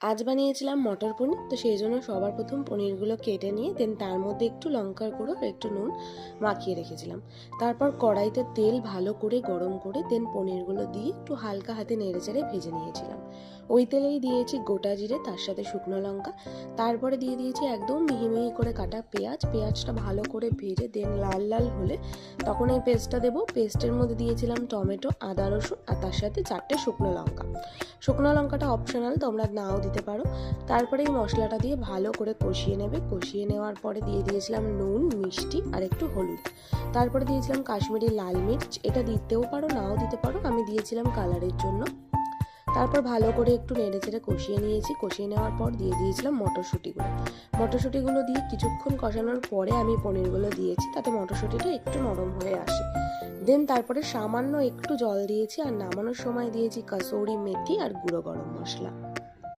আজ বানিয়েছিলাম মটর পনির। তো সেই জন্য সবার প্রথম পনিরগুলো কেটে নিয়ে দেন তার মধ্যে একটু লঙ্কার গুঁড়ো আর একটু নুন মাখিয়ে রেখেছিলাম। তারপর কড়াইতে তেল ভালো করে গরম করে দেন পনিরগুলো দিয়ে একটু হালকা হাতে নেড়েচেড়ে ভেজে নিয়েছিলাম। ওই তেলেই দিয়েছি গোটা জিরে, তার সাথে শুকনো লঙ্কা, তারপরে দিয়ে দিয়েছি একদম মিহি মিহি করে কাটা পেঁয়াজটা ভালো করে ভেজে দেন লাল লাল হলে তখন এই পেস্টটা দেবো। পেস্টের মধ্যে দিয়েছিলাম টমেটো, আদা, রসুন আর তার সাথে 4টে শুকনো লঙ্কা। শুকনো লঙ্কাটা অপশনাল, তোমরা নাও দিতে পারো। তারপরে এই মশলাটা দিয়ে ভালো করে কষিয়ে নেবে। কষিয়ে নেওয়ার পরে দিয়ে দিয়েছিলাম নুন, মিষ্টি আর একটু হলুদ। তারপরে দিয়েছিলাম কাশ্মীরি লাল মির্চ, এটা দিতেও পারো নাও দিতে পারো, আমি দিয়েছিলাম কালারের জন্য। তারপর ভালো করে একটু নেড়েচেড়ে কষিয়ে নিয়েছি। কষিয়ে নেওয়ার পর দিয়ে দিয়েছিলাম মটরশুঁটিগুলো দিয়ে কিছুক্ষণ কষানোর পরে আমি পনিরগুলো দিয়েছি, তাতে মটরশুঁটিটা একটু নরম হয়ে আসে। দেন তারপরে সামান্য একটু জল দিয়েছি আর নামানোর সময় দিয়েছি কাসৌরি মেথি আর গুঁড়ো গরম মশলা।